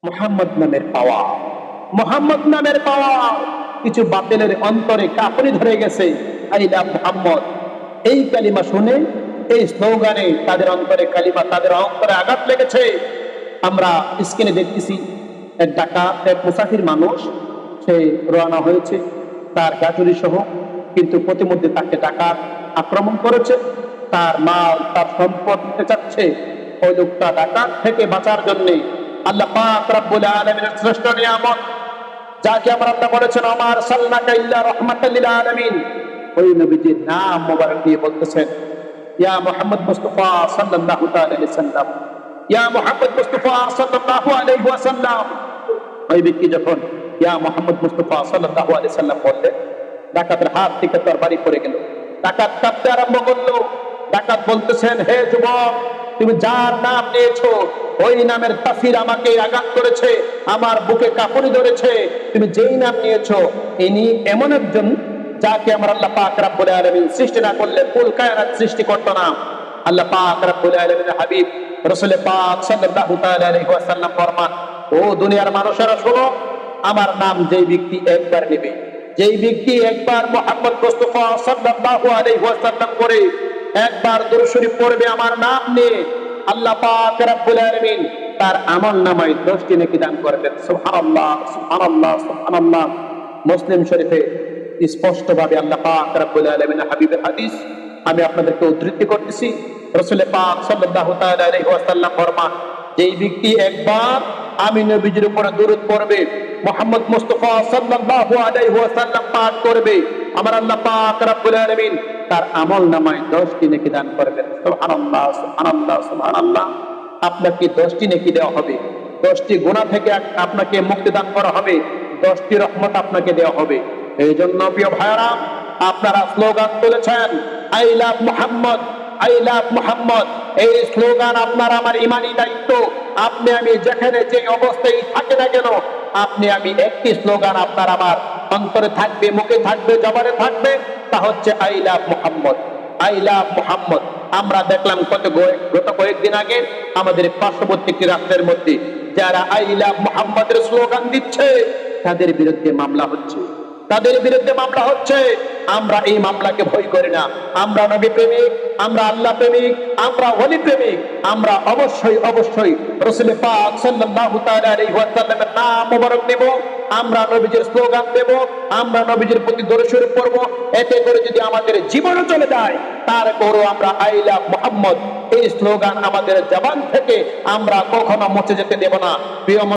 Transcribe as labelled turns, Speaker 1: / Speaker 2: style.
Speaker 1: মুহাম্মদ নামের পাওয়া, মুহাম্মদ নামের পাওয়া। কিছু বাতিলের অন্তরে কাঁপুনি ধরে গেছে। আই লাভ মুহাম্মদ, এই কালিমা শুনে, এই স্লোগানে তাদের অন্তরে কালিমা, তাদের অন্তরে আঘাত লেগেছে। আমরা স্ক্রিনে দেখতেছি এক ডাকাত, এক মুসাফির মানুষ, সে রওনা হয়েছে তার গাজুরি সহ, কিন্তু প্রতিমধ্যে তাকে ডাকাত আক্রমণ করেছে, তার মাল, তার সম্পদ নিতে চাচ্ছে। ওই লোকটা ডাকাত থেকে বাঁচার জন্য আল্লাহ পাক রব্বুল আলামিনের শ্রেষ্ঠ নিয়ামত, যাকে আমার আল্লাহ বলেছেন আমার সাল্লাকা ইল্লা রাহমাতাল লিল আলামিন, ওই নবীজির নাম মোবারক দিয়ে বলতেছেন, ইয়া মুহাম্মদ মুস্তাফা সাল্লাল্লাহু তাআলা আলাইহি সাল্লাম, ইয়া মুহাম্মদ মুস্তাফা সাল্লাল্লাহু আলাইহি ওয়াসাল্লাম। ওই ব্যক্তি যখন ইয়া মুহাম্মদ মুস্তাফা সাল্লাল্লাহু আলাইহি সাল্লাম বললেন, ডাকাতের হাত থেকে তরবারি পড়ে গেল। ডাকাত কাঁপতে আরম্ভ করলো। ডাকাত বলতেছেন, হে যুবক, তুমি যার নাম নিয়েছো ওই নামের তাসির আমাকে আঘাত করেছে, আমার বুকে কাঁপুনি ধরেছে। তুমি যেই নাম নিয়েছো ইনি এমন একজন যাকে আমার আল্লাহ পাক রব্বুল আলামিন সৃষ্টি না করলে কুল কায়নাত সৃষ্টি করতো না। আল্লাহ পাক রব্বুল আলামিনের হাবিব রাসূল পাক সাল্লাল্লাহু তাআলা আলাইহি ওয়াসাল্লাম ফরমান, ও দুনিয়ার মানুষেরা শোনো, আমার নাম যেই ব্যক্তি একবার নেবে, যেই ব্যক্তি একবার মুহাম্মদ মুস্তাফা সাল্লাল্লাহু আলাইহি ওয়াসাল্লাম করে একবার দুরূদ শরীফ পড়বে আমার নাম নিয়ে, আল্লাহ পাক রব্বুল আলামিন তার আমলনামায় 10টি নেকি দান করবেন। সুবহানাল্লাহ, সুবহানাল্লাহ, সুবহানাল্লাহ। মুসলিম শরীফে স্পষ্ট ভাবে আল্লাহ পাক রব্বুল আলামিনের হাবিবের হাদিস আমি আপনাদেরকে উদ্ধৃতি করতেছি। রাসূল পাক সাল্লাল্লাহু তাআলা আলাইহি ওয়াসাল্লাম ফরমান, যেই ব্যক্তি একবার আমি নবীজির উপরে দুরূদ পড়বে, মুহাম্মদ মুস্তাফা সাল্লাল্লাহু আলাইহি ওয়াসাল্লাম পাঠ করবে, আমার আল্লাহ পাক রব্বুল আলামিন তার আমলনামায় 10টি নেকি দান করবেন। সুবহানাল্লাহ, সুবহানাল্লাহ, সুবহানাল্লাহ। আপনাকে 10টি নেকি দেওয়া হবে, 10টি গুনাহ থেকে আপনাকে মুক্তি দান করা হবে, 10টি রহমত আপনাকে দেওয়া হবে। এই জন্য প্রিয় ভাইরা, আপনারা স্লোগান তুলেছেন I love Muhammad, I love Muhammad. এই স্লোগান আপনার আমার ইমানি দায়িত্ব। আপনি আমি যেখানে যে অবস্থায় থাকে না কেন, আপনি আমি একটি স্লোগান আপনার আমার অন্তরে থাকবে, মুখে থাকবে, জবানে থাকবে, তা হচ্ছে I love Muhammad, I love Muhammad. আমরা দেখলাম গত কয়েকদিন আগে আমাদের পার্শ্ববর্তী একটি রাষ্ট্রের মধ্যে যারা আই লাভ মুহাম্মদের স্লোগান দিচ্ছে তাদের বিরুদ্ধে মামলা হচ্ছে, তাদের বিরুদ্ধে মামলা হচ্ছে। আমরা এই মামলাকে ভয় করি না। আমরা নবী প্রেমিক, আমরা আল্লাহ প্রেমিক, আমরা ওলি প্রেমিক। আমরা অবশ্যই অবশ্যই রাসূল পাক সাল্লাল্লাহু তাআলা আলাইহি ওয়াসাল্লামের নাম মোবারক নেব, আমরা নবীজির স্লোগান দেব, আমরা নবীজির প্রতি দরুদ শরীফ পড়ব। এতে করে যদি আমাদের জীবনও চলে যায়, তারপরও আমরা আই লাভ মুহাম্মদ এই স্লোগান আমাদের জবান থেকে আমরা কখনো মুছে যেতে দেব না। প্রিয়